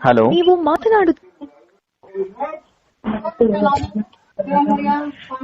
Hello, ನೀವು ಮಾತನಾಡುತ್ತೀರಿ.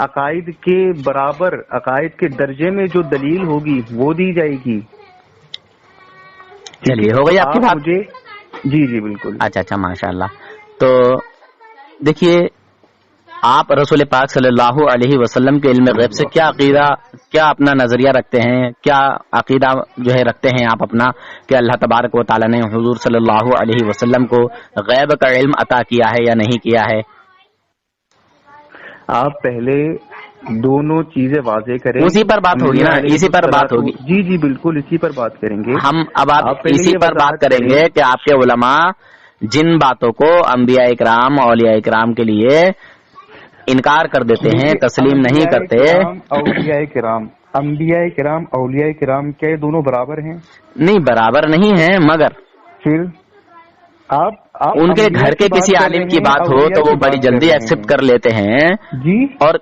عقائد کے برابر، عقائد کے درجے میں جو دلیل ہوگی وہ دی جائے گی. چلیے ہو گئی آپ کی بات. مجھے جی جی بالکل. اچھا ماشاء اللہ. تو دیکھیے آپ رسول پاک صلی اللہ علیہ وسلم کے علم غیب سے کیا عقیدہ، کیا اپنا نظریہ رکھتے ہیں، کیا عقیدہ جو ہے رکھتے ہیں آپ اپنا کہ اللہ تبارک و تعالیٰ نے حضور صلی اللہ علیہ وسلم کو غیب کا علم عطا کیا ہے یا نہیں کیا ہے؟ آپ پہلے دونوں چیزیں واضح کریں. اسی پر بات ہوگی نا، اسی پر بات ہوگی. جی جی بالکل اسی پر بات کریں گے ہم. اب آپ اسی پر بات کریں گے کہ آپ کے علماء جن باتوں کو انبیاء اکرام اولیاء اکرام کے لیے انکار کر دیتے ہیں، تسلیم نہیں کرتے. انبیاء کرام اولیاء کرام کیا یہ دونوں برابر ہیں؟ نہیں برابر نہیں ہیں، مگر پھر آپ ان کے گھر کے کسی عالم کی بات ہو تو وہ بڑی جلدی ایکسپٹ کر لیتے ہیں. جی. اور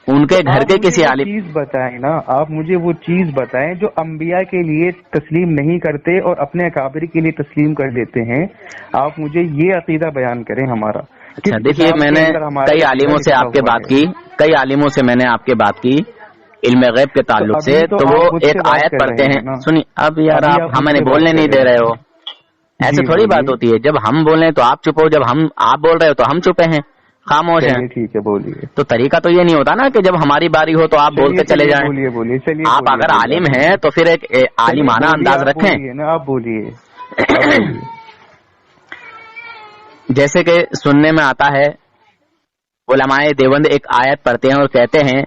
ان کے گھر کے کسی عالم چیز بتائیں نا، آپ مجھے وہ چیز بتائیں جو انبیاء کے لیے تسلیم نہیں کرتے اور اپنے اکابر کے لیے تسلیم کر لیتے ہیں. آپ مجھے یہ عقیدہ بیان کریں ہمارا. اچھا دیکھیے میں نے کئی عالموں سے آپ کے بات کی، کئی عالموں سے میں نے آپ کے بات کی علم غیب کے تعلق سے، تو وہ ایک آیت پڑھتے ہیں. سنیے اب یار آپ ہمیں بولنے نہیں دے رہے ہو، ایسے تھوڑی بات ہوتی ہے. جب ہم بولیں تو آپ چپ ہو، جب آپ بول رہے ہو تو ہم چپے ہیں، خاموش ہیں. ٹھیک ہے بولیے. تو طریقہ تو یہ نہیں ہوتا نا کہ جب ہماری باری ہو تو آپ بولتے چلے جائیں. بولیے. چلیے آپ اگر عالم ہیں تو پھر ایک عالمانہ انداز رکھیں. آپ بولیے. جیسے کہ سننے میں آتا ہے علماء دیوبند ایک آیت پڑھتے ہیں اور کہتے ہیں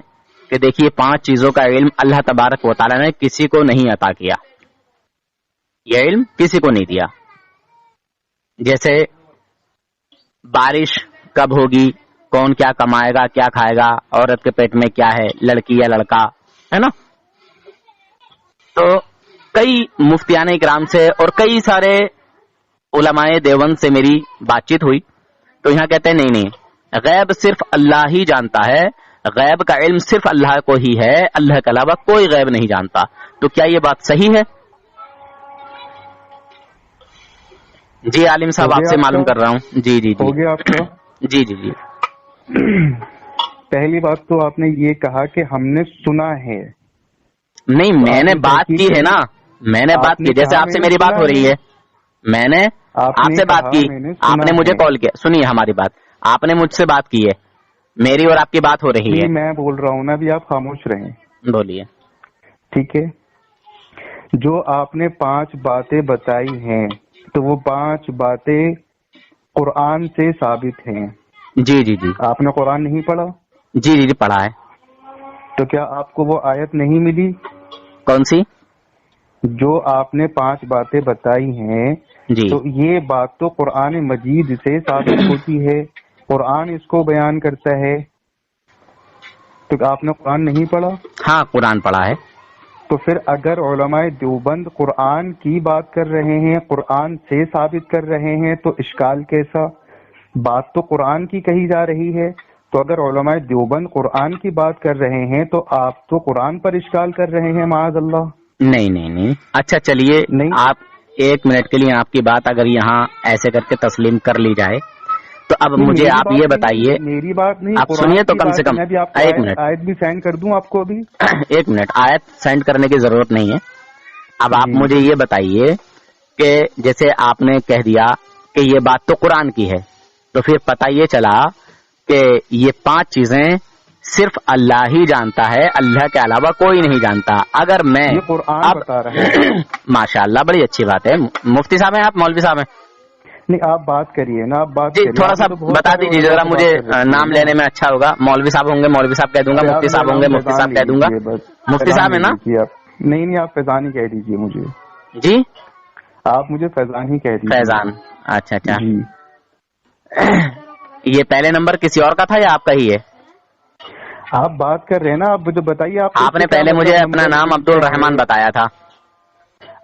کہ دیکھیے 5 چیزوں کا علم اللہ تبارک و تعالیٰ نے کسی کو نہیں عطا کیا، یہ علم کسی کو نہیں دیا. جیسے بارش کب ہوگی، کون کیا کمائے گا، کیا کھائے گا، عورت کے پیٹ میں کیا ہے، لڑکی یا لڑکا ہے نا. تو کئی مفتیان اکرام سے اور کئی سارے علماء دیوبند سے میری بات چیت ہوئی تو یہاں کہتے ہیں نہیں غیب صرف اللہ ہی جانتا ہے، غیب کا علم صرف اللہ کو ہی ہے، اللہ کے علاوہ کوئی غیب نہیں جانتا. تو کیا یہ بات صحیح ہے؟ جی عالم صاحب آپ سے معلوم کر رہا ہوں. جی جی ہو گیا آپ کا؟ جی جی جی. پہلی بات تو آپ نے یہ کہا کہ ہم نے سنا ہے. نہیں میں نے بات کی ہے نا، میں نے بات کی، جیسے آپ سے میری بات ہو رہی ہے، میں نے آپ سے بات کی، آپ نے مجھے کال کیا. سنیے ہماری بات، آپ نے مجھ سے بات کی ہے، میری اور آپ کی بات ہو رہی ہے. میں بول رہا ہوں نا، ابھی آپ خاموش رہیں. بولیے. ٹھیک ہے. جو آپ نے 5 باتیں بتائی ہیں تو وہ 5 باتیں قرآن سے ثابت ہیں. جی جی جی. آپ نے قرآن نہیں پڑھا؟ جی جی جی پڑھا ہے. تو کیا آپ کو وہ آیت نہیں ملی؟ کون سی؟ جو آپ نے 5 باتیں بتائی ہیں جی. تو یہ بات تو قرآن مجید سے ثابت ہوتی ہے، قرآن اس کو بیان کرتا ہے. تو آپ نے قرآن نہیں پڑھا؟ ہاں قرآن پڑھا ہے. تو پھر اگر علماء دیوبند قرآن کی بات کر رہے ہیں، قرآن سے ثابت کر رہے ہیں، تو اشکال کیسا؟ بات تو قرآن کی کہی جا رہی ہے. تو اگر علماء دیوبند قرآن کی بات کر رہے ہیں تو آپ تو قرآن پر اشکال کر رہے ہیں معاذ اللہ. نہیں. اچھا چلیے آپ 1 منٹ کے لیے آپ کی بات اگر یہاں ایسے کر کے تسلیم کر لی جائے تو اب مجھے آپ یہ بتائیے. میری بات نہیں، آپ سنیے تو کم سے کم 1 منٹ. آیت بھی سینڈ کر دوں آپ کو ابھی. 1 منٹ. آیت سینڈ کرنے کی ضرورت نہیں ہے. اب آپ مجھے یہ بتائیے کہ جیسے آپ نے کہہ دیا کہ یہ بات تو قرآن کی ہے، تو پھر پتہ یہ چلا کہ یہ 5 چیزیں صرف اللہ ہی جانتا ہے، اللہ کے علاوہ کوئی نہیں جانتا. اگر میں قرآن بتا رہا ہوں. ماشاء اللہ بڑی اچھی بات ہے. مفتی صاحب ہیں آپ؟ مولوی صاحب ہیں؟ نہیں آپ بات کریے نا، آپ بات جی تھوڑا سا بتا دیجیے ذرا، مجھے نام لینے میں اچھا ہوگا. مولوی صاحب ہوں گے مولوی صاحب کہہ دوں گا، مفتی صاحب ہوں گے مفتی صاحب کہہ دوں گا. مفتی صاحب ہے نا؟ نہیں آپ فیضان ہی کہہ دیجیے مجھے. جی آپ مجھے فیضان ہی کہہ دیجیے. فیضان. اچھا جی. یہ پہلے نمبر کسی اور کا تھا یا آپ کا ہی ہے؟ آپ بات کر رہے ہیں نا، آپ مجھے بتائیے. آپ نے پہلے مجھے اپنا نام عبد الرحمان بتایا تھا.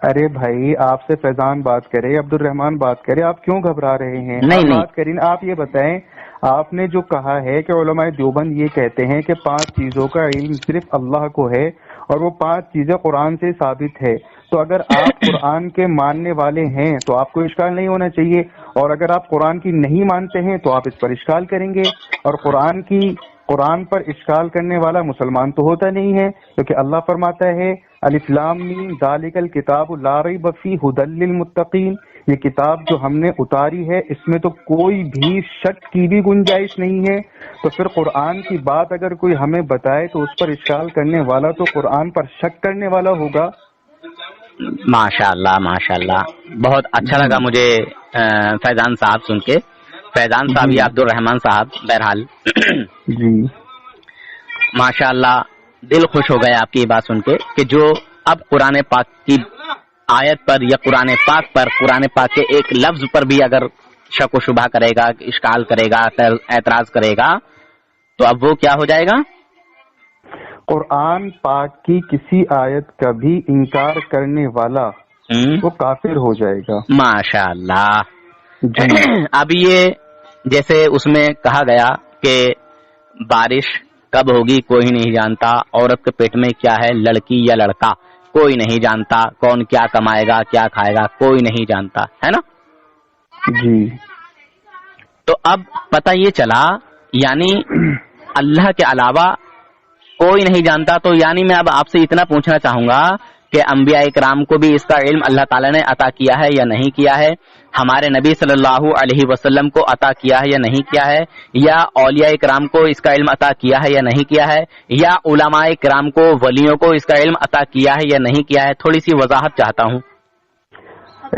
ارے بھائی آپ سے فیضان بات کرے، عبد الرحمان بات کرے، آپ کیوں گھبرا رہے ہیں؟ نہیں بات کریں. آپ یہ بتائیں، آپ نے جو کہا ہے کہ علماء دیوبند یہ کہتے ہیں کہ 5 چیزوں کا علم صرف اللہ کو ہے اور وہ 5 چیزیں قرآن سے ثابت ہے. تو اگر آپ قرآن کے ماننے والے ہیں تو آپ کو اشکال نہیں ہونا چاہیے، اور اگر آپ قرآن کی نہیں مانتے ہیں تو آپ اس پر اشکال کریں گے. اور قرآن کی قرآن پر اشکال کرنے والا مسلمان تو ہوتا نہیں ہے، کیونکہ اللہ فرماتا ہے الف لام میم ذالک الکتاب لا ریب فیہ ھدی للمتقین، یہ کتاب جو ہم نے اتاری ہے اس میں تو کوئی بھی شک کی بھی گنجائش نہیں ہے۔ تو پھر قرآن کی بات اگر کوئی ہمیں بتائے تو اس پر اشکال کرنے والا تو قرآن پر شک کرنے والا ہوگا۔ ماشاء اللہ ماشاء اللہ، بہت اچھا لگا مجھے فیضان صاحب سن کے، فیضان صاحب یا عبد الرحمان صاحب، بہرحال جی ماشاء اللہ، دل خوش ہو گیا آپ کی یہ بات سن کے کہ جو اب قرآن پاک کی آیت پر یا قرآن پاک پر، قرآن پاک کے ایک لفظ پر بھی اگر شک و شبہ کرے گا، اشکال کرے گا، اعتراض کرے گا تو اب وہ کیا ہو جائے گا؟ قرآن پاک کی کسی آیت کا بھی انکار کرنے والا وہ کافر ہو جائے گا۔ ماشاء اللہ۔ اب یہ جیسے اس میں کہا گیا کہ بارش کب ہوگی کوئی نہیں جانتا، عورت کے پیٹ میں کیا ہے لڑکی یا لڑکا کوئی نہیں جانتا، کون کیا کمائے گا کیا کھائے گا کوئی نہیں جانتا، ہے نا؟ جی۔ تو اب پتہ یہ چلا یعنی اللہ کے علاوہ کوئی نہیں جانتا، تو یعنی میں اب آپ سے اتنا پوچھنا چاہوں گا کہ انبیاء کرام کو بھی اس کا علم اللہ تعالیٰ نے عطا کیا ہے یا نہیں کیا ہے؟ ہمارے نبی صلی اللہ علیہ وسلم کو عطا کیا ہے یا نہیں کیا ہے؟ یا اولیاء کرام کو اس کا علم عطا کیا ہے یا نہیں کیا ہے؟ یا علماء کرام کو، ولیوں کو اس کا علم عطا کیا ہے یا نہیں کیا ہے؟ تھوڑی سی وضاحت چاہتا ہوں۔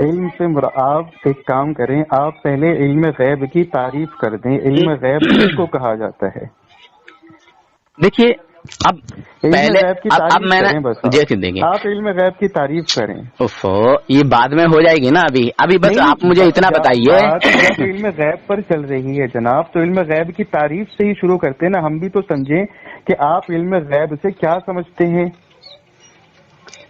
علم سے آپ ایک کام کریں، آپ پہلے علم غیب کی تعریف کر دیں۔ علم غیب کس کو کہا جاتا ہے؟ دیکھیے اب پہلے اب میں نے دیکھیں آپ علم غیب کی تعریف کریں۔ یہ بعد میں ہو جائے گی نا، ابھی بس آپ مجھے اتنا بتائیے۔ جب علم غیب پر چل رہی ہے جناب تو علم غیب کی تعریف سے ہی شروع کرتے ہیں نا، ہم بھی تو سمجھیں کہ آپ علم غیب سے کیا سمجھتے ہیں۔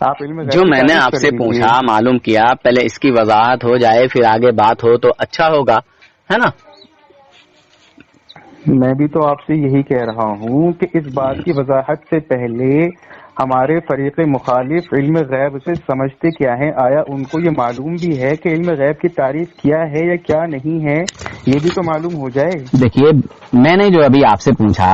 آپ علم غیب جو میں نے آپ سے پوچھا معلوم کیا، پہلے اس کی وضاحت ہو جائے پھر آگے بات ہو تو اچھا ہوگا، ہے نا؟ میں بھی تو آپ سے یہی کہہ رہا ہوں کہ اس بات کی وضاحت سے پہلے ہمارے فریق مخالف علم غیب سے سمجھتے کیا ہیں، آیا ان کو یہ معلوم بھی ہے کہ علم غیب کی تعریف کیا ہے یا کیا نہیں ہے، یہ بھی تو معلوم ہو جائے۔ دیکھیے میں نے جو ابھی آپ سے پوچھا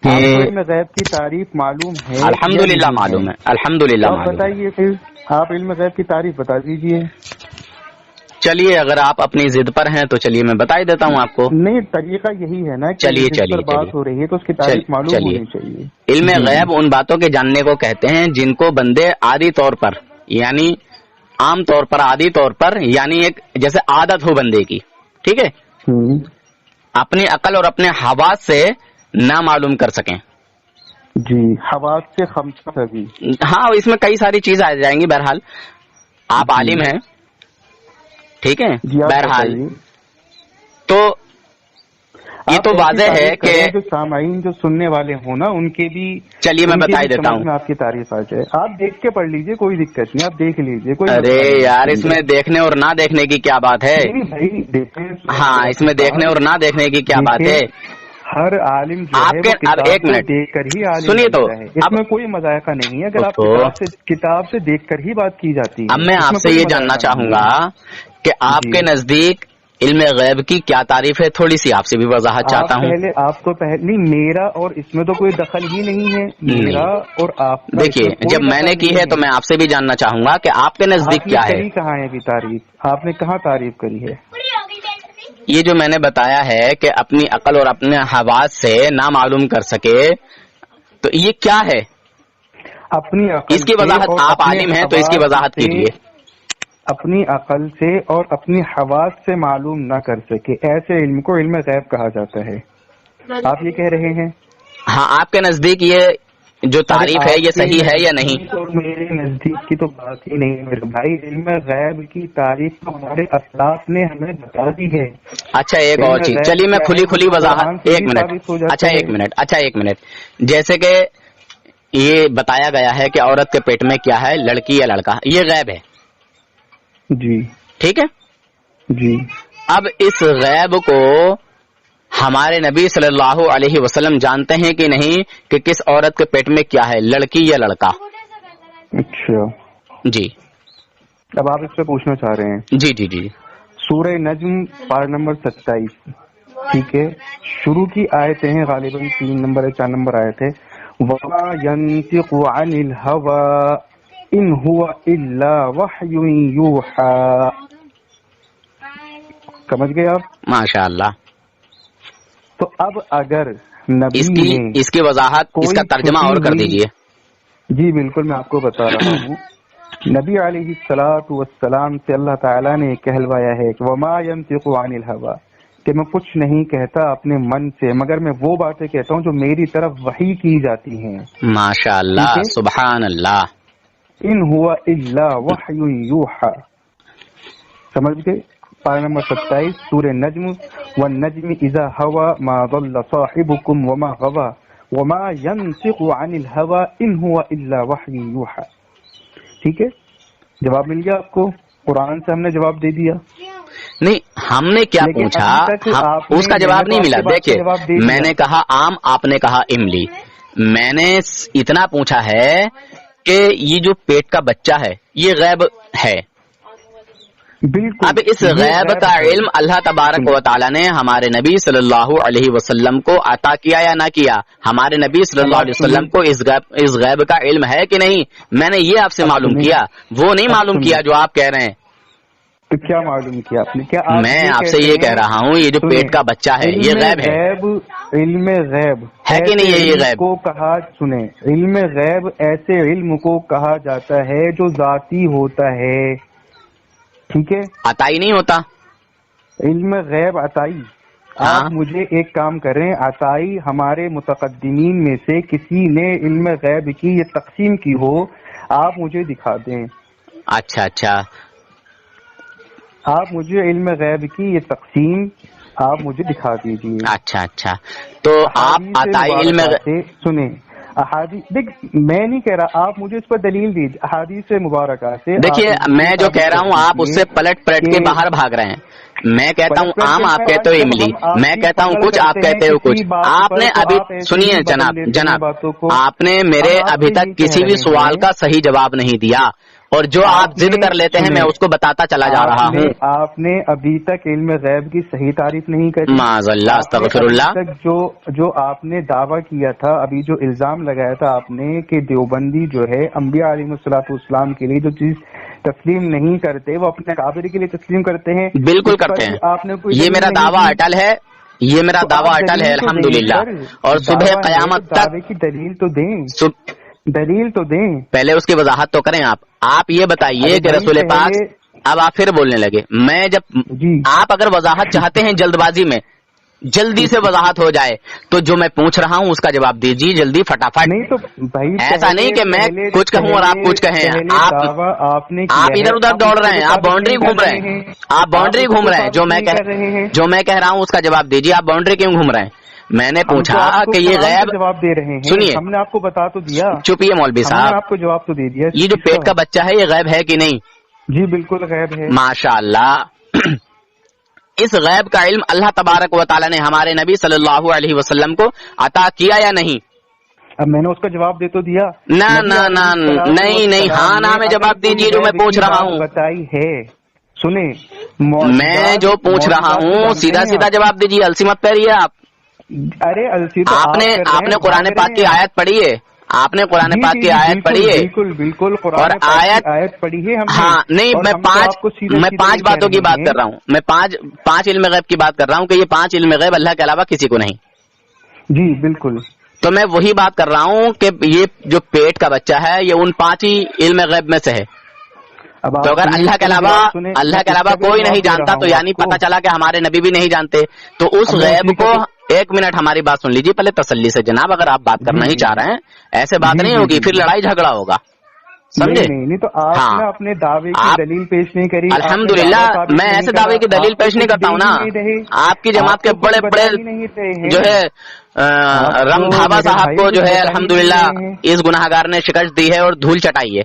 کہ علم غیب کی تعریف معلوم ہے، الحمدللہ معلوم ہے، الحمدللہ معلوم ہے۔ بتائیے پھر آپ علم غیب کی تعریف بتا دیجئے۔ چلیے اگر آپ اپنی ضد پر ہیں تو چلیے میں بتا ہی دیتا ہوں آپ کو۔ نہیں طریقہ یہی ہے نا، چلیے بات ہو رہی ہے تو اس کی تعریف معلوم ہونی چاہیے۔ علم غیب ان باتوں کے جاننے کو کہتے ہیں جن کو بندے عادی طور پر یعنی عام طور پر عادی طور پر یعنی ایک جیسے عادت ہو بندے کی، ٹھیک ہے، اپنی عقل اور اپنے حواس سے نہ معلوم کر سکیں۔ جی، حواس سے خمسہ بھی، ہاں اس میں کئی ساری چیز آ جائیں گی۔ بہرحال آپ عالم ہیں، ٹھیک ہے، بہرحال تو یہ تو واضح ہے کہ جو سامعین جو سننے والے ہوں نا ان کے بھی، چلیے میں بتا ہی دیتا ہوں، آپ کی تعریف آ جائے، آپ دیکھ کے پڑھ لیجئے، کوئی دقت نہیں، آپ دیکھ لیجئے۔ ارے یار اس میں دیکھنے اور نہ دیکھنے کی کیا بات ہے؟ ہاں اس میں دیکھنے اور نہ دیکھنے کی کیا بات ہے؟ ہر عالم اب ایک منٹ دیکھ کر ہی عالم سنیے تو، اس میں کوئی مذائقہ نہیں ہے اگر آپ کتاب سے دیکھ کر ہی بات کی جاتی ہے۔ اب میں آپ سے یہ جاننا چاہوں گا کہ آپ کے نزدیک علم غیب کی کیا تعریف ہے؟ تھوڑی سی آپ سے بھی وضاحت چاہتا ہوں۔ پہلے آپ کو پہلے میرا اور اس میں تو کوئی دخل ہی نہیں ہے، میرا اور آپ۔ دیکھیے جب میں نے کی ہے تو میں آپ سے بھی جاننا چاہوں گا کہ آپ کے نزدیک کیا ہے؟ کہاں ہے ابھی تعریف؟ آپ نے کہاں تعریف کری ہے؟ یہ جو میں نے بتایا ہے کہ اپنی عقل اور اپنے حواس سے نہ معلوم کر سکے، تو یہ کیا ہے؟ اپنی عقل، اس کی وضاحت، آپ عالم ہیں تو اس کی وضاحت کیجیے۔ اپنی عقل سے اور اپنی حواس سے معلوم نہ کر سکے، ایسے علم کو علم غیب کہا جاتا ہے۔ آپ یہ کہہ رہے ہیں؟ ہاں آپ کے نزدیک یہ جو تعریف ہے یہ صحیح ہے یا نہیں؟ تو میرے نزدیک کی تو بات ہی نہیں میرے بھائی، علم غیب کی تعریف تو ہمارے اسلاف نے ہمیں بتا دی ہے۔ اچھا ایک اور چیز، چلیے میں کھلی وضاحت، ایک منٹ، جیسے کہ یہ بتایا گیا ہے کہ عورت کے پیٹ میں کیا ہے لڑکی یا لڑکا، یہ غیب ہے، جی ٹھیک ہے جی۔ اب اس غیب کو ہمارے نبی صلی اللہ علیہ وسلم جانتے ہیں کہ نہیں کہ کس عورت کے پیٹ میں کیا ہے لڑکی یا لڑکا؟ اچھا جی، اب آپ اس سے پوچھنا چاہ رہے ہیں؟ جی جی جی۔ سورہ نجم پارہ نمبر 27 ٹھیک ہے، شروع کی آیتیں ہیں غالباً 3 نمبر یا 4 نمبر آیت ہے، وَمَا يَنطِقُ عَنِ الْهَوَىٰ إِنْ هُوَ إِلَّا وَحْيٌ يُوحَىٰ. سمجھ گئے آپ؟ ماشاء اللہ. تو اب اگر نبی اس کی وضاحت، اس کا ترجمہ اور کر دیجئے. جی بالکل، میں آپ کو بتا رہا ہوں. نبی علیہ الصلاۃ والسلام سے اللہ تعالیٰ نے کہلوایا ہے کہ وما ينطق عن الهوى، کہ میں کچھ نہیں کہتا اپنے من سے مگر میں وہ باتیں کہتا ہوں جو میری طرف وحی کی جاتی ہیں. ماشاء اللہ، سبحان اللہ. ان هو الا وحی یوحى. سمجھ گئے؟ پارہ نمبر 27 سورہ نجم، والنجم اذا هوى ما ضل صاحبكم وما غوى وما ينطق عن الهوى ان هو الا وحی یوحى. ٹھیک ہے، جواب مل گیا آپ کو؟ قرآن سے ہم نے جواب دے دیا. نہیں، ہم نے کیا پوچھا، اس کا جواب نہیں ملا. دیکھیے، میں نے کہا عام، آپ نے کہا املی. میں نے اتنا پوچھا ہے کہ یہ جو پیٹ کا بچہ ہے یہ غیب ہے. بالکل. اب اس غیب کا علم اللہ تبارک و تعالیٰ نے ہمارے نبی صلی اللہ علیہ وسلم کو عطا کیا یا نہ کیا؟ ہمارے نبی صلی اللہ علیہ وسلم کو اس غیب کا علم ہے کہ نہیں؟ میں نے یہ آپ سے معلوم کیا، وہ نہیں معلوم کیا جو آپ کہہ رہے ہیں. تو کیا معلوم کیا آپ نے؟ کیا میں آپ سے یہ کہہ رہا ہوں یہ جو پیٹ کا بچہ ہے یہ غیب ہے. علم غیب ہے کہ نہیں؟ یہ غیب کو کہا، سنیں، علم غیب ایسے علم کو کہا جاتا ہے جو ذاتی ہوتا ہے. ٹھیک ہے، عطائی نہیں ہوتا. علم غیب عطائی. آپ مجھے ایک کام کریں، عطائی ہمارے متقدمین میں سے کسی نے علم غیب کی یہ تقسیم کی ہو، آپ مجھے دکھا دیں. اچھا اچھا، آپ مجھے علم غیب کی یہ تقسیم آپ مجھے دکھا دیجیے. اچھا اچھا، تو آپ عطائی علم سنیں، احادیث، دیکھ میں نہیں کہہ رہا، آپ مجھے اس پر دلیل دیجیے احادیث مبارکہ سے. دیکھیے، میں جو کہہ رہا ہوں آپ اس سے پلٹ کے باہر بھاگ رہے ہیں. میں کہتا ہوں عام، آپ کہتے ہو املی. میں کہتا ہوں کچھ، آپ کہتے ہو کچھ. آپ نے ابھی سنیے جناب، آپ نے میرے ابھی تک کسی بھی سوال کا صحیح جواب نہیں دیا، اور جو آپ ضد کر لیتے ہیں میں اس کو بتاتا چلا جا رہا ہوں. آپ نے ابھی تک علم غیب کی صحیح تعریف نہیں کری. معاذ اللہ، استغفر اللہ. جو آپ نے دعویٰ کیا تھا، ابھی جو الزام لگایا تھا آپ نے کہ دیوبندی جو ہے انبیاء علیہ الصلوۃ والسلام کے لیے جو چیز تسلیم نہیں کرتے وہ اپنے اکابر کے لیے تسلیم کرتے ہیں. بالکل کرتے ہیں. آپ نے یہ میرا دعویٰ اٹل ہے، یہ میرا دعویٰ اٹل ہے الحمدللہ. اور صبح قیامت تک کی دلیل تو دیں، دلیل تو دیں. پہلے اس کی وضاحت تو کریں. آپ یہ بتائیے کہ رسول پاک، اب آپ پھر بولنے لگے. میں جب آپ اگر وضاحت چاہتے ہیں جلد بازی میں جلدی سے وضاحت ہو جائے تو جو میں پوچھ رہا ہوں اس کا جواب دیجیے جلدی فٹافٹ. نہیں تو بھائی ایسا نہیں کہ میں کچھ کہوں اور آپ کچھ کہیں. آپ ادھر ادھر دوڑ رہے ہیں، آپ باؤنڈری گھوم رہے ہیں، آپ باؤنڈری گھوم رہے ہیں. جو میں کہہ رہا ہوں اس کا جواب دیجیے. آپ باؤنڈری کیوں گھوم رہے ہیں؟ میں نے پوچھا کہ یہ غیب جواب دے رہے ہیں. سنیے، ہم نے آپ کو بتا تو دیا. چپیے مولوی صاحب، آپ کو جواب تو دے دیا. یہ جو پیٹ کا بچہ ہے یہ غیب ہے کہ نہیں؟ جی بالکل غیب ہے. ماشاء اللہ. اس غیب کا علم اللہ تبارک و تعالیٰ نے ہمارے نبی صلی اللہ علیہ وسلم کو عطا کیا یا نہیں؟ اب میں نے اس کا جواب دے تو دیا. نہیں، ہاں نہ میں جواب دیجیے جو میں پوچھ رہا ہوں. بتائی ہے، سنیں، میں جو پوچھ رہا ہوں سیدھا سیدھا جواب دیجیے، السی مت پہریے آپ. ارے السی آپ نے قرآن پاک کی آیت پڑھی ہے؟ آپ نے قرآن پاک کی آیت پڑھی ہے؟ بالکل اور آیت پڑھی ہے ہم نے. ہاں نہیں، میں پانچ باتوں کی بات کر رہا ہوں. میں پانچ علم غیب کی بات کر رہا ہوں کہ یہ 5 علم غیب اللہ کے علاوہ کسی کو نہیں. جی بالکل. تو میں وہی بات کر رہا ہوں کہ یہ جو پیٹ کا بچہ ہے یہ ان 5 ہی علم غیب میں سے ہے. تو اگر اللہ کے علاوہ کوئی نہیں جانتا تو یعنی پتہ چلا کہ ہمارے نبی بھی نہیں جانتے. تو اس غیب کو، ایک منٹ ہماری بات سن لیجیے پہلے تسلی سے جناب. اگر آپ بات کرنا ہی چاہ رہے ہیں ایسے بات نہیں ہوگی، پھر لڑائی جھگڑا ہوگا، سمجھے؟ نہیں تو آپ نے اپنے دعوے کی دلیل پیش نہیں کری. الحمدللہ میں ایسے دعوے کی دلیل پیش نہیں کرتا ہوں نا. آپ کی جماعت کے بڑے بڑے جو ہے رم دھاوا صاحب کو جو ہے الحمدللہ اس گناہگار نے شکست دی ہے اور دھول چٹائی ہے.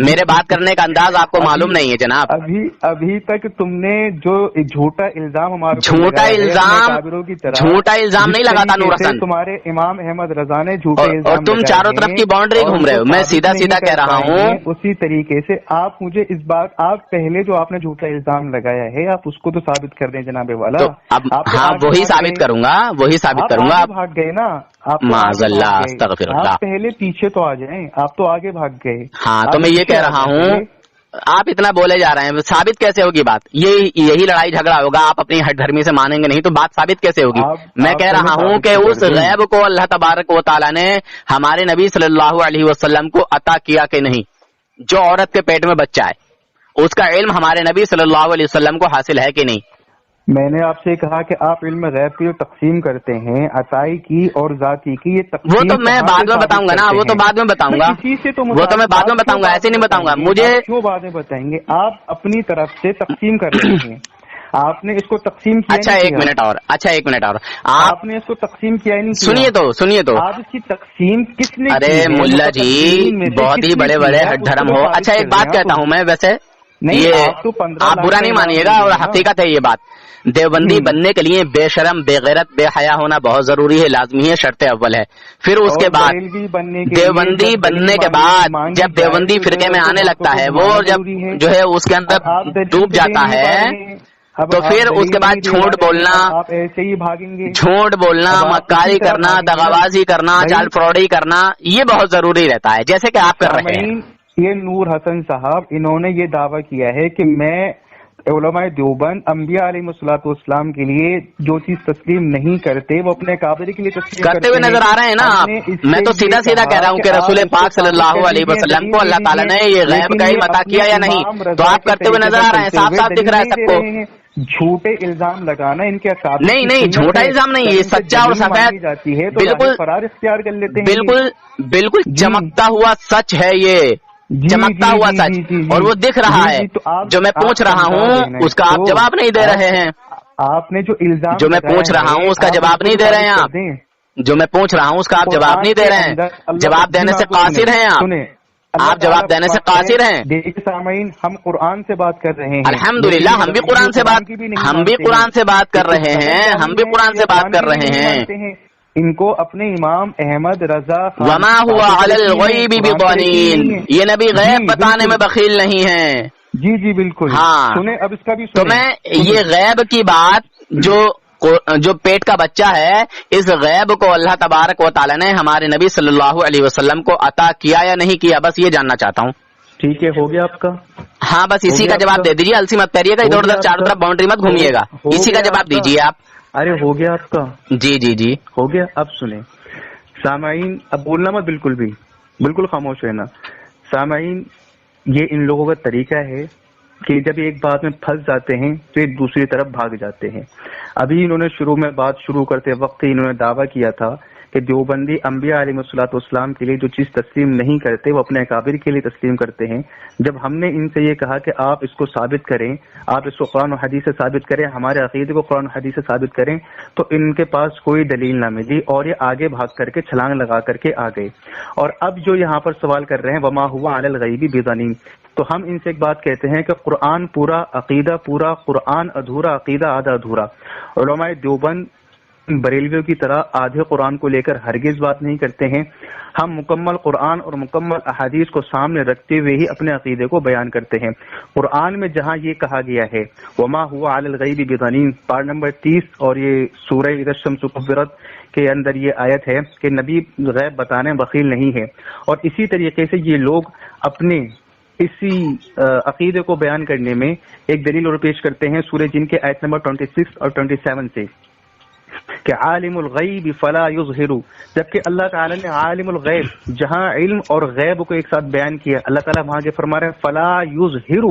میرے بات کرنے کا انداز آپ کو معلوم نہیں ہے جناب. ابھی تک تم نے جو جھوٹا الزام ہمارے جھوٹا الزام نہیں لگاتا نور حسن. تمہارے امام احمد رضا نے جھوٹے الزام اور تم چاروں طرف کی باؤنڈری گھوم رہے ہو. میں سیدھا سیدھا کہہ رہا ہوں. اسی طریقے سے آپ مجھے اس بات آپ پہلے جو آپ نے جھوٹا الزام لگایا ہے آپ اس کو تو ثابت کر دیں جناب والا. ہاں وہی ثابت کروں گا بھاگ گئے نا آپ. معاذ اللہ استغفر اللہ. آپ پہلے پیچھے تو آ جائیں, آپ تو آگے بھاگ گئے. ہاں تو میں یہ کہہ رہا ہوں آپ اتنا بولے جا رہے ہیں, ثابت کیسے ہوگی بات؟ یہی لڑائی جھگڑا ہوگا, آپ اپنی ہٹ دھرمی سے مانیں گے نہیں تو بات ثابت کیسے ہوگی؟ میں کہہ رہا ہوں کہ اس غیب کو اللہ تبارک و تعالیٰ نے ہمارے نبی صلی اللہ علیہ وسلم کو عطا کیا کہ نہیں. جو عورت کے پیٹ میں بچہ ہے اس کا علم ہمارے نبی صلی اللہ علیہ وسلم کو حاصل ہے کہ نہیں؟ میں نے آپ سے کہا کہ آپ علم غیب کی جو تقسیم کرتے ہیں عطائی کی اور ذاتی کی, یہ تقسیم وہ تو میں بعد میں بتاؤں گا نا, وہ تو بعد میں بتاؤں گا, وہ تو میں بعد میں بتاؤں گا, ایسے نہیں بتاؤں گا. مجھے کیوں بعد میں بتائیں گے؟ آپ اپنی طرف سے تقسیم کر رہے ہیں, آپ نے اس کو تقسیم کیا. اچھا ایک منٹ اور آپ نے اس کو تقسیم کیا ہی نہیں. سنیے تو آپ اس کی تقسیم کس نے؟ ارے ملا جی بہت ہی بڑے بڑے ہٹ دھرم ہو. اچھا ایک بات کہتا ہوں میں, ویسے آپ برا نہیں مانیے گا اور حقیقت ہے یہ بات. دیوبندی بننے کے لیے بے شرم, بے غیرت, بے حیا ہونا بہت ضروری ہے, لازمی ہے, شرط اول ہے. پھر اس کے بعد دیوبندی بننے کے بعد جب دیوبندی فرقے میں آنے لگتا ہے, وہ جب جو ہے اس کے اندر ڈوب جاتا ہے تو پھر اس کے بعد جھوٹ بولنا, مکاری کرنا, دغابازی کرنا, جال فراڈی کرنا, یہ بہت ضروری رہتا ہے, جیسے کہ آپ کر رہے ہیں. یہ نور حسن صاحب انہوں نے یہ دعویٰ کیا ہے کہ میں علماء دیوبند انبیاء علیہ الصلوۃ والسلام کے لیے جو چیز تسلیم نہیں کرتے وہ اپنے قابل کے لیے تسلیم کرتے ہوئے نظر آ رہے ہیں نا آپ. میں تو سیدھا کہہ رہا ہوں کہ رسول پاک صلی اللہ علیہ وسلم کو اللہ تعالیٰ نے یہ غیب کا علم عطا کیا یا نہیں, تو آپ کرتے ہوئے نظر آ رہے ہیں, صاف صاف دکھ رہا ہے سب کو. جھوٹے الزام لگانا ان کے نہیں جھوٹا الزام نہیں, یہ سچا اور سفید جاتی ہے, بالکل فرار اختیار کر لیتے ہیں. بالکل چمکتا ہوا سچ ہے یہ, چمکتا ہوا سچ, اور وہ دکھ رہا ہے. جو میں پوچھ رہا ہوں اس کا آپ جواب نہیں دے رہے ہیں. آپ نے جو الزام جو میں پوچھ رہا ہوں اس کا جواب نہیں دے رہے ہیں آپ. جو میں پوچھ رہا ہوں اس کا آپ جواب نہیں دے رہے ہیں. جواب دینے سے قاصر ہیں آپ جواب دینے سے قاصر ہیں. دیکھیے سامعین, ہم قرآن سے بات کر رہے ہیں. الحمدللہ ہم بھی قرآن سے بات کر رہے ہیں. ان کو اپنے امام احمد رضا وما ہوا علی الغیب بضنین, یہ نبی غیب بتانے میں بخیل نہیں ہے. جی بالکل. ہاں سنیں اب اس کا بھی. تو میں یہ غیب کی بات جو پیٹ کا بچہ ہے, اس غیب کو اللہ تبارک و تعالی نے ہمارے نبی صلی اللہ علیہ وسلم کو عطا کیا یا نہیں کیا, بس یہ جاننا چاہتا ہوں. ٹھیک ہے, ہو گیا آپ کا. ہاں بس اسی کا جواب دے دیجیے, السی مت کریے گا, ادھر ادھر چاروں طرف باؤنڈری مت گھومیے گا, اسی کا جواب دیجیے آپ. ارے ہو گیا آپ کا. جی ہو گیا. اب سنیں سامعین, اب بولنا مت, بالکل خاموش رہنا. سامعین, یہ ان لوگوں کا طریقہ ہے کہ جب ایک بات میں پھنس جاتے ہیں تو ایک دوسری طرف بھاگ جاتے ہیں. ابھی انہوں نے شروع میں بات شروع کرتے وقت انہوں نے دعویٰ کیا تھا کہ دیوبندی انبیاء علیہ الصلوۃ والسلام کے لیے جو چیز تسلیم نہیں کرتے وہ اپنے اکابر کے لیے تسلیم کرتے ہیں. جب ہم نے ان سے یہ کہا کہ آپ اس کو ثابت کریں, آپ اس کو قرآن و حدیث سے ثابت کریں, ہمارے عقیدے کو قرآن و حدیث سے ثابت کریں, تو ان کے پاس کوئی دلیل نہ ملی اور یہ آگے بھاگ کر کے چھلانگ لگا کر کے آ گئے. اور اب جو یہاں پر سوال کر رہے ہیں وما ہوا علی الغیب بضنین, تو ہم ان سے ایک بات کہتے ہیں کہ قرآن پورا, عقیدہ پورا, قرآن ادھورا, عقیدہ آدھا ادھورا. علماء دیوبند بریلویوں کی طرح آدھے قرآن کو لے کر ہرگز بات نہیں کرتے ہیں. ہم مکمل قرآن اور مکمل احادیث کو سامنے رکھتے ہوئے ہی اپنے عقیدے کو بیان کرتے ہیں. قرآن میں جہاں یہ کہا گیا ہے وما ہوا علی الغیب بضنین, پارٹ نمبر 30, اور یہ سورہ اذا الشمس کورت کے اندر یہ آیت ہے کہ نبی غیب بتانے بخیل نہیں ہے. اور اسی طریقے سے یہ لوگ اپنے اسی عقیدے کو بیان کرنے میں ایک دلیل اور پیش کرتے ہیں سورہ جن کے آیت نمبر 26 اور 27 سے کہ عالم الغیب فلا یظہر, جبکہ اللہ تعالیٰ نے عالم الغیب, جہاں علم اور غیب کو ایک ساتھ بیان کیا, اللہ تعالیٰ وہاں کے فرما رہے ہیں فلا یظہر,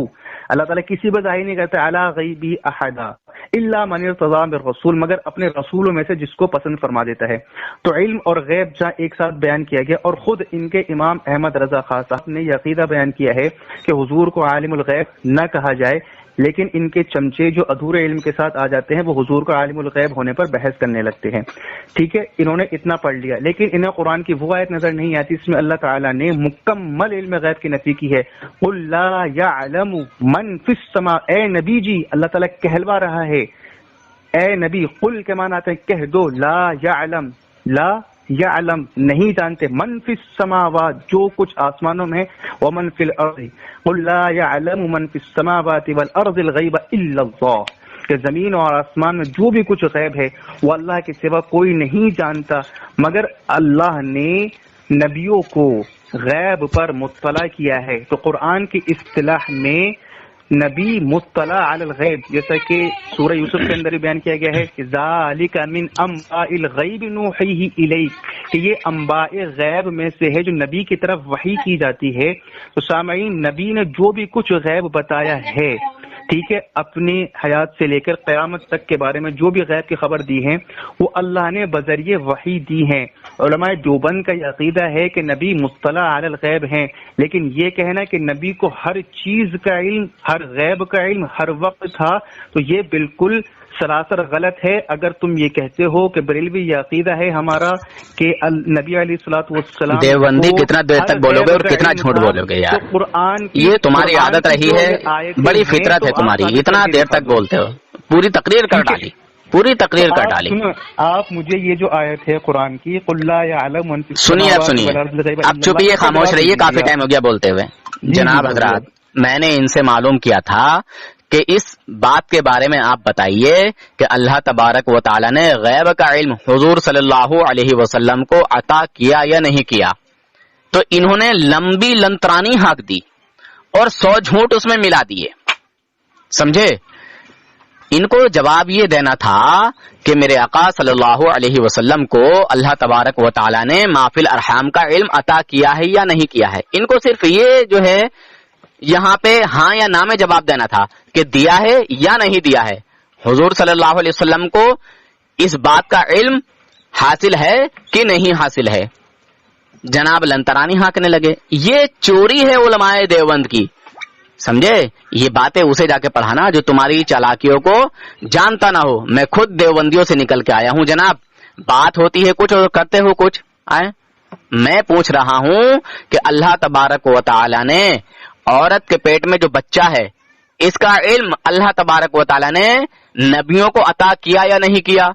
اللہ تعالیٰ کسی پر ظاہر نہیں کرتا علی غیبی احدا الا من ارتضی بالرسول, مگر اپنے رسولوں میں سے جس کو پسند فرما دیتا ہے. تو علم اور غیب جہاں ایک ساتھ بیان کیا گیا, اور خود ان کے امام احمد رضا خان صاحب نے یہ عقیدہ بیان کیا ہے کہ حضور کو عالم الغیب نہ کہا جائے, لیکن ان کے چمچے جو ادھورے علم کے ساتھ آ جاتے ہیں وہ حضور کا عالم الغیب ہونے پر بحث کرنے لگتے ہیں. ٹھیک ہے, انہوں نے اتنا پڑھ لیا, لیکن انہیں قرآن کی وہ آیت نظر نہیں آتی اس میں اللہ تعالیٰ نے مکمل علم غیب کی نفی کی ہے. قل لا یعلم من فی السماء, اے نبی جی اللہ تعالیٰ کہلوا رہا ہے, اے نبی قل کے معنی آتے ہیں کہہ دو, لا یعلم, لا یعلم نہیں جانتے, من فی السماوات جو کچھ آسمانوں میں, ومن فی الارض, قل لا یعلم من فی السماوات والارض الغیب الا اللہ, کہ زمین اور آسمان میں جو بھی کچھ غیب ہے وہ اللہ کے سوا کوئی نہیں جانتا مگر اللہ نے نبیوں کو غیب پر مطلع کیا ہے. تو قرآن کی اصطلاح میں نبی مطلع علی الغیب, جیسا کہ سورہ یوسف کے اندر بیان کیا گیا ہے کہ ذالک من انباء الغیب نوحیہ الیک, کہ یہ انباء غیب میں سے ہے جو نبی کی طرف وحی کی جاتی ہے. تو سامعین, نبی نے جو بھی کچھ غیب بتایا ہے, ٹھیک ہے, اپنی حیات سے لے کر قیامت تک کے بارے میں جو بھی غیب کی خبر دی ہے وہ اللہ نے بذریعہ وحی دی ہیں. علماء دیوبند کا یہ عقیدہ ہے کہ نبی مطلع علی الغیب ہیں, لیکن یہ کہنا کہ نبی کو ہر چیز کا علم, ہر غیب کا علم ہر وقت تھا, تو یہ بالکل سراسر غلط ہے. اگر تم یہ کہتے ہو کہ بریلوی یہ عقیدہ ہے ہمارا کہ نبی علیہ الصلوۃ والسلام, دیوبندی کتنا دیر تک بولو گے اور کتنا جھوٹ بولو گے یار, قرآن یہ تمہاری عادت رہی ہے, بڑی فطرت ہے تمہاری, اتنا دیر تک بولتے ہو, پوری تقریر کر ڈالی, پوری تقریر کر ڈالی. آپ مجھے یہ جو آیت ہے قرآن کی, قل لا یعلم من فی سنیے, اب سنیے, اب چپیے, خاموش رہیے, کافی ٹائم ہو گیا بولتے ہوئے. جناب حضرات, میں نے ان سے معلوم کیا تھا کہ اس بات کے بارے میں آپ بتائیے کہ اللہ تبارک و تعالی نے غیب کا علم حضور صلی اللہ علیہ وسلم کو عطا کیا یا نہیں کیا. تو انہوں نے لمبی لنترانی ہانک دی اور 100 جھوٹ اس میں ملا دیے, سمجھے. ان کو جواب یہ دینا تھا کہ میرے آقا صلی اللہ علیہ وسلم کو اللہ تبارک و تعالی نے ما فی الارحام کا علم عطا کیا ہے یا نہیں کیا ہے. ان کو صرف یہ جو ہے یہاں پہ ہاں یا نہ میں جواب دینا تھا کہ دیا ہے یا نہیں دیا ہے. حضور صلی اللہ علیہ وسلم کو اس بات کا علم حاصل ہے کہ نہیں حاصل ہے. جناب لنترانی ہانکنے لگے. یہ چوری ہے علماء دیوبند کی, سمجھے. یہ باتیں اسے جا کے پڑھانا جو تمہاری چالاکیوں کو جانتا نہ ہو. میں خود دیوبندیوں سے نکل کے آیا ہوں جناب. بات ہوتی ہے کچھ اور کرتے ہو کچھ. میں پوچھ رہا ہوں کہ اللہ تبارک و تعالی نے عورت کے پیٹ میں جو بچہ ہے اس کا علم اللہ تبارک و تعالی نے نبیوں کو عطا کیا یا نہیں کیا.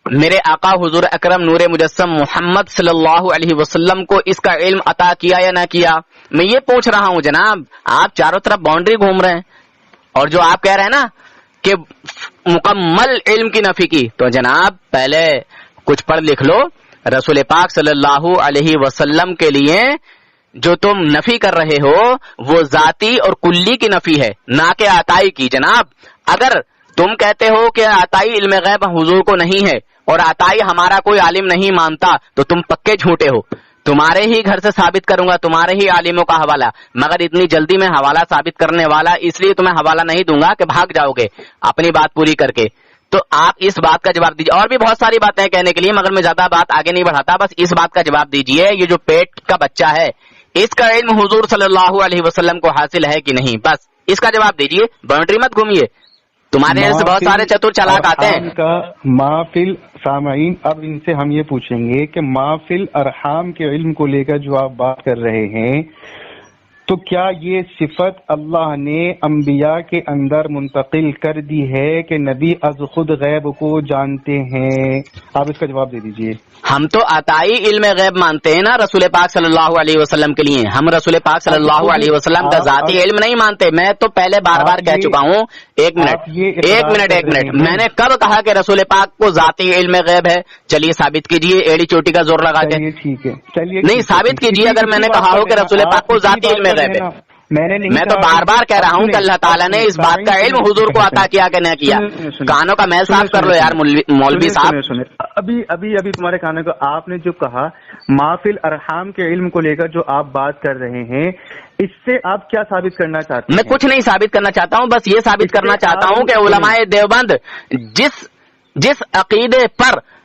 میرے آقا حضور اکرم نور مجسم محمد صلی اللہ علیہ وسلم کو اس کا علم عطا کیا یا نہ کیا. میں یہ پوچھ رہا ہوں جناب. آپ چاروں طرف باؤنڈری گھوم رہے ہیں, اور جو آپ کہہ رہے ہیں نا کہ مکمل علم کی نفی کی, تو جناب پہلے کچھ پڑھ لکھ لو. رسول پاک صلی اللہ علیہ وسلم کے لیے جو تم نفی کر رہے ہو وہ ذاتی اور کلی کی نفی ہے, نہ کہ عطائی کی. جناب اگر تم کہتے ہو کہ عطائی علم غیب حضور کو نہیں ہے اور عطائی ہمارا کوئی عالم نہیں مانتا, تو تم پکے جھوٹے ہو. تمہارے ہی گھر سے ثابت کروں گا, تمہارے ہی عالموں کا حوالہ, مگر اتنی جلدی میں حوالہ ثابت کرنے والا اس لیے تمہیں حوالہ نہیں دوں گا کہ بھاگ جاؤ گے اپنی بات پوری کر کے. تو آپ اس بات کا جواب دیجیے. اور بھی بہت ساری باتیں کہنے کے لیے, مگر میں زیادہ بات آگے نہیں بڑھاتا. بس اس بات کا جواب دیجیے, یہ جو پیٹ کا بچہ ہے اس کا علم حضور صلی اللہ علیہ وسلم کو حاصل ہے کہ نہیں, بس اس کا جواب دیجیے. باؤنڈری مت گھومیے, تمہارے سے بہت سارے چتر چلاک آتے ہیں. محفل سامعین, اب ان سے ہم یہ پوچھیں گے کہ محفل ارحام کے علم کو لے کر جو آپ بات کر رہے ہیں, تو کیا یہ صفت اللہ نے انبیاء کے اندر منتقل کر دی ہے کہ نبی از خود غیب کو جانتے ہیں؟ آپ اس کا جواب دے دیجئے. ہم تو عطائی علم غیب مانتے ہیں نا رسول پاک صلی اللہ علیہ وسلم کے لیے. ہم رسول پاک صلی اللہ علیہ وسلم کا ذاتی علم نہیں مانتے. میں تو پہلے بار بار کہہ چکا ہوں. ایک منٹ, میں نے کب کہا کہ رسول پاک کو ذاتی علم غیب ہے؟ چلیے ثابت کیجیے ایڑی چوٹی کا زور لگا کے. ٹھیک ہے, چلیے نہیں ثابت کیجیے اگر میں نے کہا ہو کہ رسول پاک کو ذاتی علم غیب ہے. میں تو بار بار کہہ رہا ہوں کہ اللہ تعالیٰ نے اس بات کا علم حضور کو عطا کیا کہ نہیں کیا. کانوں کا میل صاف کر لو یار مولوی صاحب. ابھی تمہارے کانوں کو آپ نے جو کہا محفل ارحام کے علم کو لے کر جو آپ بات کر رہے ہیں, اس سے آپ کیا ثابت کرنا چاہتے ہیں؟ میں کچھ نہیں ثابت کرنا چاہتا ہوں, بس یہ ثابت کرنا چاہتا ہوں کہ علماء دیوبند جس عقیدے پر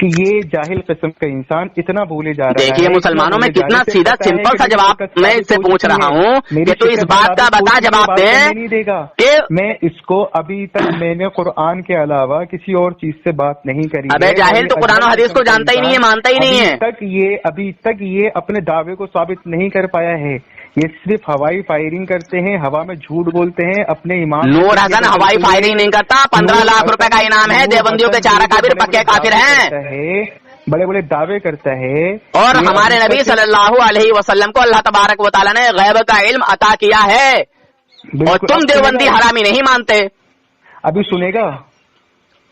کہ یہ جاہل قسم کا انسان اتنا بھولے جا رہا ہے. دیکھیے مسلمانوں میں کتنا سیدھا سمپل سا جواب میں اس سے پوچھ رہا ہوں کہ تو اس بات کا بتا جواب دے کہ میں اس کو ابھی تک میں نے قرآن کے علاوہ کسی اور چیز سے بات نہیں کری. ابے جاہل تو قرآن و حدیث کو جانتا ہی نہیں ہے، مانتا ہی نہیں ہے. ابھی تک یہ اپنے دعوے کو ثابت نہیں کر پایا ہے. یہ صرف ہوائی فائرنگ کرتے ہیں، ہوا میں جھوٹ بولتے ہیں اپنے ایمان. نور حسن ہوائی فائرنگ نہیں کرتا، 15 لاکھ روپے کا انعام ہے. دیوبندیوں کے 4 اکابر پکے کافر ہیں، بڑے بڑے دعوے کرتا ہے. اور ہمارے نبی صلی اللہ علیہ وسلم کو اللہ تبارک و تعالیٰ نے غیب کا علم عطا کیا ہے، اور تم دیوبندی حرامی نہیں مانتے. ابھی سنے گا،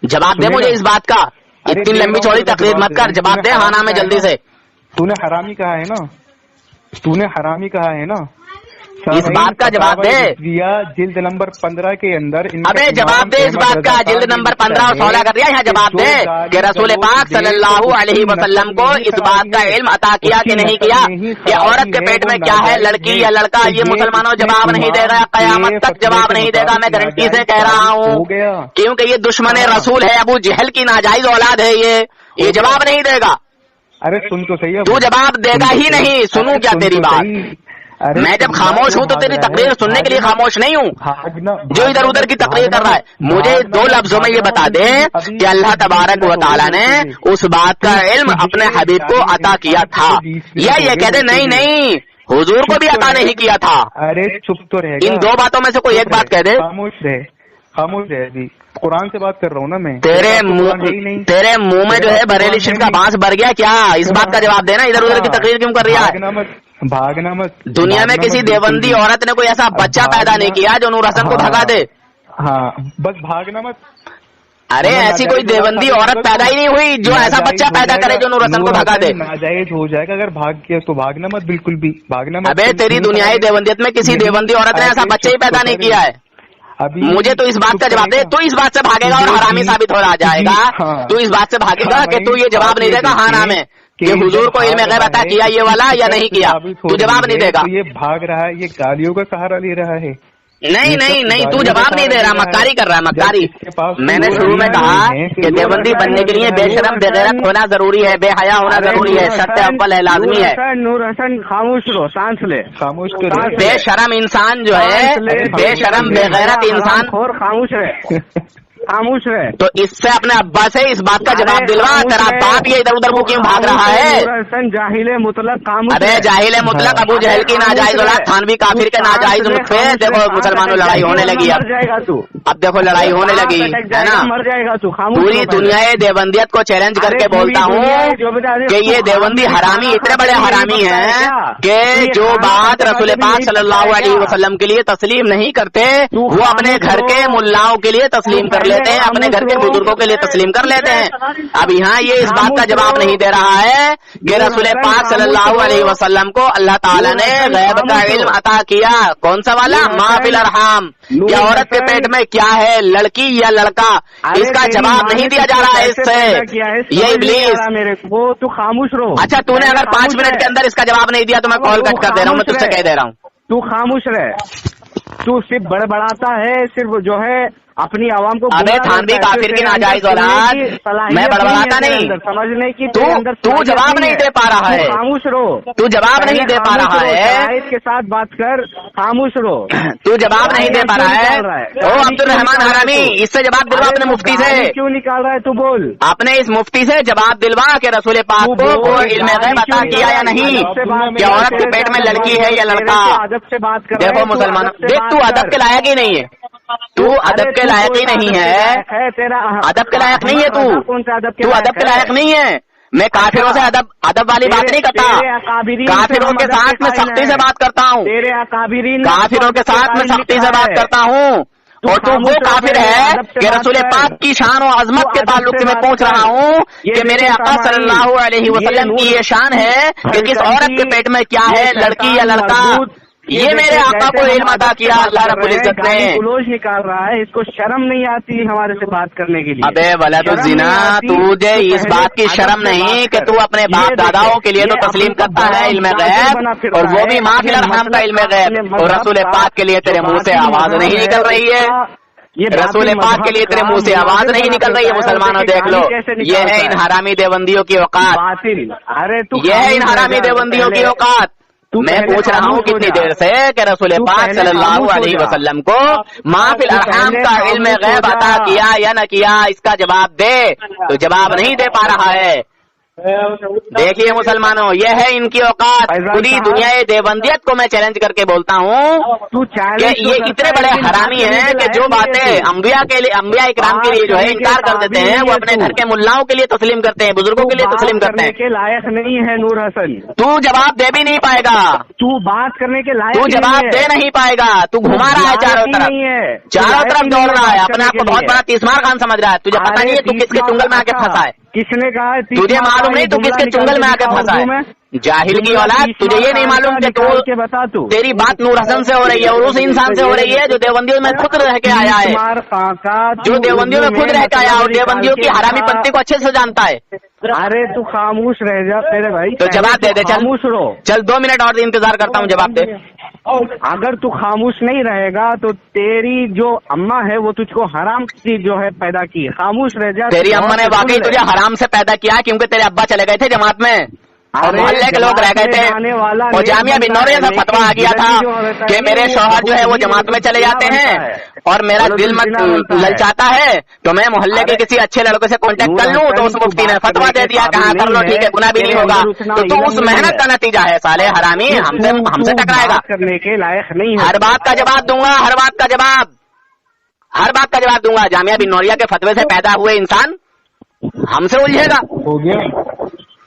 جواب دے مجھے اس بات کا. اتنی لمبی چوڑی تقریر مت کر، جواب دے ہاں نام میں جلدی سے. تو نے حرامی کہا ہے نا، تو نے حرامی کہا ہے نا. اس بات کا جواب دے. جلد نمبر 15 کے اندر ابے جواب دے اس بات کا. جلد نمبر 15 اور 16 کر دیا، یہاں جواب دے کہ رسول پاک صلی اللہ علیہ وسلم کو اس بات کا علم عطا کیا کہ نہیں کیا کہ عورت کے پیٹ میں کیا ہے، لڑکی یا لڑکا. یہ مسلمانوں جواب نہیں دے گا، قیامت تک جواب نہیں دے گا. میں گارنٹی سے کہہ رہا ہوں، کیونکہ یہ دشمن رسول ہے، ابو جہل کی ناجائز اولاد ہے. یہ جواب نہیں دے گا. ارے سن تو صحیح، تو جواب دے گا ہی نہیں. سنوں کیا تیری بات؟ میں جب خاموش ہوں تو تیری تقریر سننے کے لیے خاموش نہیں ہوں جو ادھر ادھر کی تقریر کر رہا ہے. مجھے 2 لفظوں میں یہ بتا دے کہ اللہ تبارک و تعالیٰ نے اس بات کا علم اپنے حبیب کو عطا کیا تھا، یا یہ کہہ دے نہیں حضور کو بھی عطا نہیں کیا تھا. ارے چپ تو رہے. ان 2 باتوں میں سے کوئی ایک بات کہہ دے. خاموش رہے. ابھی قرآن سے بات کر رہا ہوں نا میں. تیرے منہ میں جو ہے بریلی شرک کا بانس بھر گیا کیا؟ اس بات کا جواب دینا. ادھر ادھر کی تقریر کیوں کر رہی ہے؟ بھاگنا مت. دنیا میں کسی دیوبندی عورت نے کوئی ایسا بچہ پیدا نہیں کیا جو نور حسن کو بھگا دے. ہاں بس بھاگنا مت. ارے ایسی کوئی دیوبندی عورت پیدا ہی نہیں ہوئی جو ایسا بچہ پیدا کرے جو نور حسن کو بھگا دے. ناجائز ہو جائے گا اگر بھاگ گیا تو. بھاگنا مت، بالکل بھی بھاگنا مت. ابے تیری دنیائی دیوبندیت میں کسی دیوبندی عورت نے ایسا بچہ ہی پیدا نہیں کیا ہے. مجھے تو اس بات کا جواب دے. تو اس بات سے بھاگے گا اور حرامی ثابت ہو رہا جائے گا. تو اس بات سے بھاگے گا کہ تو یہ جواب نہیں دے گا ہاں نام ہے کہ حضور کو علم غیب عطا کیا یہ والا یا نہیں کیا. تو جواب نہیں دے گا. یہ بھاگ رہا ہے، یہ گالیوں کا سہارا لے رہا ہے. نہیں تو جواب نہیں دے رہا، مکاری کر رہا ہے مکاری. میں نے شروع میں کہا کہ دیوبندی بننے کے لیے بے شرم بے غیرت ہونا ضروری ہے، بے حیا ہونا ضروری ہے، شرط اول ہے، لازمی ہے. نور حسن خاموش رہو، سانس لے. خاموش تو بے شرم انسان جو ہے، بے شرم بے غیرت انسان خاموش رہے، خاموش رہے. تو اس سے اپنے ابا سے اس بات کا جواب دلوا. تیرا باپ یہ ادھر ادھر کو کیوں بھاگ رہا ہے؟ جاہل مطلق خاموش. ارے جاہل مطلق ابو جہل کی ناجائز اولاد، تھانوی کافر کے ناجائز نطفے. دیکھو مسلمانوں لڑائی ہونے لگی. مر جائے گا تو. اب دیکھو لڑائی ہونے لگی ہے نا. مر جائے گا تو. پوری دنیا دیوبندیت کو چیلنج کر کے بولتا ہوں کہ یہ دیوبندی حرامی اتنے بڑے حرامی ہیں کہ جو بات رسول پاک صلی اللہ علیہ وسلم کے لیے تسلیم نہیں کرتے وہ اپنے گھر کے ملاؤں کے لیے تسلیم کر لیتے ہیں، اپنے گھر کے بزرگوں کے لیے تسلیم کر لیتے ہیں. اب یہاں یہ اس بات کا جواب نہیں دے رہا ہے کہ رسول پاک صلی اللہ علیہ وسلم کو اللہ تعالیٰ نے غیب کا علم عطا کیا. کون سا والا؟ ما فی الارحام، یا عورت کے پیٹ میں کیا ہے، لڑکی یا لڑکا. اس کا جواب نہیں دیا جا رہا ہے اس سے. یہ ابلیس میرے وہ تو خاموش رہو. اچھا تو نے اگر 5 منٹ کے اندر اس کا جواب نہیں دیا تو میں کال کٹ کر دے رہا ہوں. میں تجھ سے کہہ دے رہا ہوں تو خاموش رہے. تو صرف بڑبڑاتا ہے، صرف جو ہے اپنی عوام کو. ابے تھانوی کافر کی ناجائز اولاد، میں بڑبڑاتا نہیں. سمجھنے کی تو جواب نہیں دے پا رہا ہے. خاموش رہو. تو جواب نہیں دے پا رہا ہے. شاہد کے ساتھ بات کر. خاموش رہو. تو جواب نہیں دے پا رہا ہے. او عبد الرحمان حرامی، اس سے جواب دلوا اپنے مفتی سے. کیوں نکال رہا ہے تو بول. اپنے اس مفتی سے جواب دلوا کہ رسول پاک کو وہ علم غیب عطا کیا یا نہیں، کہ عورت کے پیٹ میں لڑکی ہے یا لڑکا. ادب سے بات کر. دیکھو مسلمان، دیکھ تو ادب کے لائق ہی نہیں ہے. تو ادب کے لائق ہی نہیں ہے. ادب کے لائق نہیں ہے. تو ادب کے لائق نہیں ہے. میں کافروں سے ادب والی بات نہیں کرتا. کافروں کے ساتھ میں سختی سے بات کرتا ہوں. کافروں کے ساتھ میں سختی سے بات کرتا ہوں. اور تو وہ کافر ہے کہ رسول پاک کی شان و عظمت کے تعلق سے میں پوچھ رہا ہوں کہ میرے آقا صلی اللہ علیہ وسلم کی یہ شان ہے کہ کس عورت کے پیٹ میں کیا ہے، لڑکی یا لڑکا. یہ میرے آقا کو علم عطا کیا اللہ رب العزت نے. گلوچ نکال رہا ہے، اس کو شرم نہیں آتی ہمارے سے بات کرنے کے لیے. ابے ولد الزنا، تجھے اس بات کی شرم نہیں کہ تو اپنے باپ داداؤں کے لیے تو تسلیم کرتا ہے علم غیب، اور وہ بھی ما فی الارحام کا علم غیب، اور رسول پاک کے لیے تیرے منہ سے آواز نہیں نکل رہی ہے. رسول پاک کے لیے تیرے منہ سے آواز نہیں نکل رہی ہے مسلمانوں دیکھ لو. یہ ہے ان حرامی دیوبندیوں کی اوقات. ارے یہ ہے ان حرامی دیوبندیوں کی اوقات. میں پوچھ رہا ہوں کتنی دیر سے کہ رسول پاک صلی اللہ علیہ وسلم کو ما فی الارحام کا علم غیب عطا کیا یا نہ کیا, اس کا جواب دے. تو جواب نہیں دے پا رہا ہے. دیکھیے مسلمانوں, یہ ہے ان کی اوقات. پوری دنیا دیوبندیت کو میں چیلنج کر کے بولتا ہوں کہ یہ اتنے بڑے حرامی ہیں کہ جو باتیں انبیاء کے لیے, انبیاء اکرام کے لیے جو ہے انکار کر دیتے ہیں, وہ اپنے گھر کے ملاؤں کے لیے تسلیم کرتے ہیں, بزرگوں کے لیے تسلیم کرتے ہیں. کے لائق نہیں ہے نور حسن. تو جواب دے بھی نہیں پائے گا. تو بات کرنے کے لائق تو جواب دے نہیں پائے گا. تو گھما رہا ہے چاروں طرف, چاروں طرف دوڑ رہا ہے, اپنے آپ کو بہت بڑا تیسمار خان سمجھ رہا ہے. تجھے پتا نہیں ہے تو کس کے چنگل میں آ کے پھنسا ہے. کس نے کہا؟ تجھے معلوم نہیں تو کس کے چنگل میں آ کے پھنسا ہے. جاہل کی اولاد, تجھے یہ نہیں معلوم کہ تیری بات نور حسن سے ہو رہی ہے اور اس انسان سے ہو رہی ہے جو دیوبندیوں میں خود رہ کے آیا ہے, جو دیوبندیوں میں خود رہ کے آیا اور دیوبندیوں کی حرامی پنتی کو اچھے سے جانتا ہے. ارے تو خاموش رہ جا میرے بھائی. تو جواب دے دے. خاموش رہو. چل 2 منٹ اور انتظار کرتا ہوں, جواب دے. اگر تو خاموش نہیں رہے گا تو تیری جو اماں ہے وہ تجھ کو حرام کی جو ہے پیدا کی. خاموش رہ جا. تیری اماں نے واقعی تجھے حرام سے پیدا کیا کیونکہ تیرے ابا چلے گئے تھے جماعت میں اور محلے کے لوگ رہ گئے تھے, اور جامعہ بن نوریہ سے فتویٰ آ گیا تھا کہ میرے شوہر جو ہے وہ جماعت میں چلے جاتے ہیں اور میرا دل مت للچاتا ہے تو میں محلے کے کسی اچھے لڑکے سے کانٹیکٹ کر لوں. تو اس مفتی نے فتویٰ دے دیا, کہا کر لو ٹھیک ہے, گناہ بھی نہیں ہوگا. تو اس محنت کا نتیجہ ہے سالے حرامی, ہم سے ٹکرائے گا. کرنے کے لائق نہیں. ہر بات کا جواب دوں گا, ہر بات کا جواب دوں گا. جامعہ بن نوریہ کے فتوے سے پیدا ہوئے انسان ہم سے الجھے گا. ہو گیا.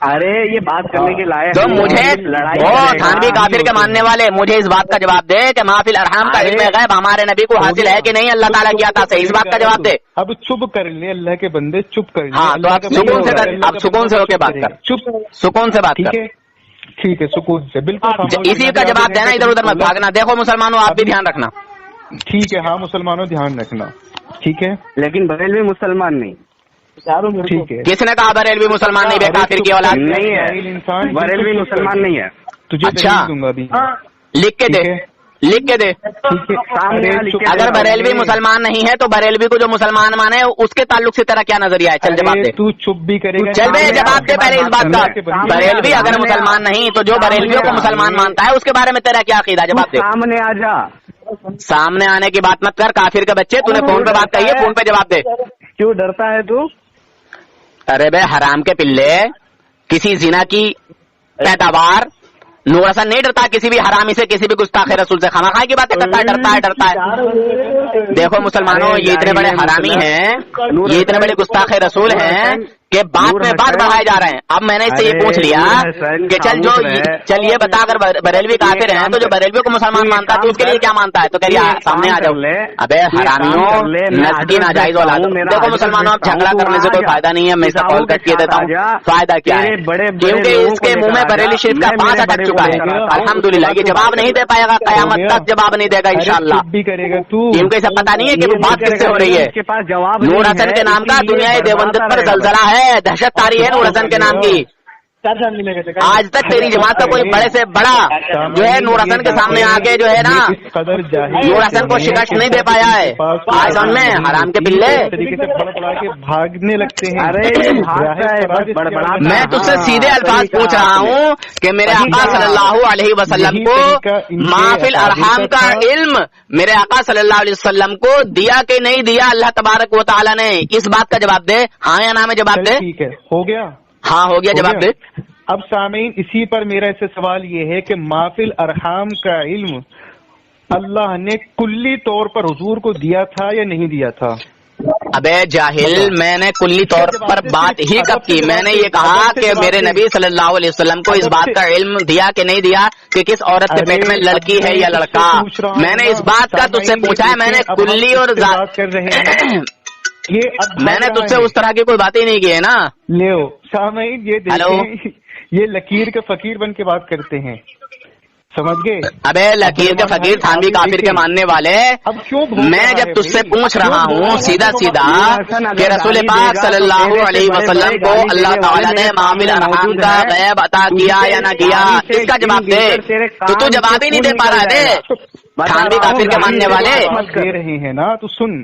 ارے یہ بات کرنے کے لائق تو مجھے تھانوی کافر کے ماننے والے مجھے اس بات کا جواب دے کہ ما فی الارحام کا علم غیب ہمارے نبی کو حاصل ہے کہ نہیں, اللہ تعالیٰ کیا تھا صحیح, اس بات کا جواب دے. اب چپ کر لے اللہ کے بندے, چپ کر لے. ہاں تو اب سکون سے ہو کے بات کر, چپ سکون سے بات کر. ٹھیک ہے, سکون سے بالکل. اسی کا جواب دینا, ادھر ادھر مت بھاگنا. دیکھو مسلمانوں آپ بھی دھیان رکھنا. ٹھیک ہے, ہاں مسلمانوں دھیان رکھنا. ٹھیک ہے, لیکن بریلوی مسلمان نہیں. ٹھیک ہے. کس نے کہا بریلوی مسلمان نہیں؟ بے کافر کی اولاد نہیں ہے, بریلوی مسلمان نہیں ہے. تجھے دوں گا ابھی, لکھ کے دے. اگر بریلوی مسلمان نہیں ہے تو بریلوی کو جو مسلمان مانے اس کے تعلق سے تیرا کیا نظریہ ہے؟ چل جواب دے. تو چپ بھی کرے گا. چل بے جواب دے پہلے اس بات کا. بریلوی اگر مسلمان نہیں تو جو بریلویوں کو مسلمان مانتا ہے اس کے بارے میں تیرا کیا عقیدہ؟ جواب دے. سامنے آ جا. سامنے آنے کی بات مت کر کافر کے بچے, تو نے فون پہ بات کہی ہے, فون پہ جواب دے. کیوں ڈرتا ہے تو؟ ارے بے حرام کے پلے, کسی زنا کی پیداوار نور حسن نہیں ڈرتا کسی بھی حرامی سے, کسی بھی گستاخ رسول سے خامخواہ کی باتیں کرتا ہے, ڈرتا ہے. دیکھو مسلمانوں, یہ اتنے بڑے حرامی ہیں, یہ اتنے بڑے گستاخ رسول ہیں کہ بات میں بات بڑھائے جا رہے ہیں. اب میں نے اس سے یہ پوچھ لیا کہ چل یہ بتا, اگر بریلوی کافر ہیں تو جو بریلوی کو مسلمان مانتا ہے تو اس کے لیے کیا مانتا ہے؟ تو کہہ سامنے آ جاؤ. ابے حرامیوں, نسلی ناجائز اولاد. دیکھو مسلمانوں, اب جھگڑا کرنے سے کوئی فائدہ نہیں ہے, میں اسے کال کر کے دیتا ہوں. فائدہ کیا ہے؟ کیونکہ اس کے منہ میں بریلی شریف کا 5 اٹک چکا ہے. الحمدللہ یہ جواب نہیں دے پائے گا, قیامت تک جواب نہیں دے گا انشاءاللہ, کیونکہ اسے پتا نہیں ہے کہ وہ بات کس سے ہو رہی ہے. نور حسن کے نام کا دنیا دیوبندیت پر زلزلہ ہے, دہشت تاری ہے نور حسن کے نام کی. آج تک تیری جماعت کا کوئی بڑے سے بڑا جو ہے نور حسن کے سامنے آ کے جو ہے نا نور حسن کو شکست نہیں دے پایا ہے. آج سن میں حرام کے پلے بھاگنے لگتے ہیں. میں تجھ سے سیدھے الفاظ پوچھ رہا ہوں کہ میرے آقا صلی اللہ علیہ وسلم کو ما فی الارحام کا علم میرے آقا صلی اللہ علیہ وسلم کو دیا کہ نہیں دیا اللہ تبارک و تعالیٰ نے؟ اس بات کا جواب دے, ہاں یا نہ میں جواب دے. ٹھیک ہے, ہو گیا. ہاں ہو گیا, جواب دے. اب سامعین, اسی پر میرا اس سے سوال یہ ہے کہ ما فی الارحام کا علم اللہ نے کلی طور پر حضور کو دیا تھا یا نہیں دیا تھا؟ ابے جاہل, میں نے کلی طور پر بات ہی کب کی؟ میں نے یہ کہا کہ میرے نبی صلی اللہ علیہ وسلم کو اس بات کا علم دیا کہ نہیں دیا کہ کس عورت کے پیٹ میں لڑکی ہے یا لڑکا. میں نے اس بات کا تجھ سے پوچھا ہے, میں نے کلی اور میں نے تجھ سے اس طرح کی کوئی باتیں نہیں کی ہے نا. لیو سامعین, یہ دیکھیں, یہ لکیر کے فقیر بن کے بات کرتے ہیں, سمجھ گئے؟ ابے لکیر کے فقیر تھانوی کافر کے ماننے والے, میں جب تجھ سے پوچھ رہا ہوں سیدھا کہ رسول پاک صلی اللہ علیہ وسلم کو اللہ تعالیٰ نے ما فی الارحام کا غیب عطا کیا یا نہ کیا, اس کا جواب دے. تو جواب ہی نہیں دے پا رہا ہے. تھانوی کافر کے ماننے والے دے رہے ہیں نا, تو سن,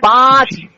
5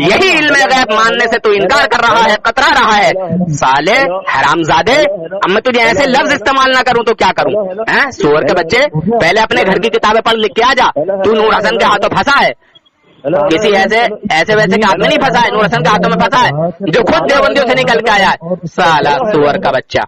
یہی علم غیب ماننے سے تو انکار کر رہا ہے, کترا رہا ہے. سالے حرامزادے, اب میں تجھے ایسے لفظ استعمال نہ کروں تو کیا کروں؟ سور کے بچے, پہلے اپنے گھر کی کتابیں پڑھ لکھ کے آ جا. تو نور حسن کے ہاتھوں پھنسا ہے, کسی ایسے ویسے کے ہاتھ میں نہیں پھنسا ہے, نور حسن کے ہاتھوں میں پھنسا ہے جو خود دیوبندیوں سے نکل کے آیا ہے. سالا سور کا بچہ.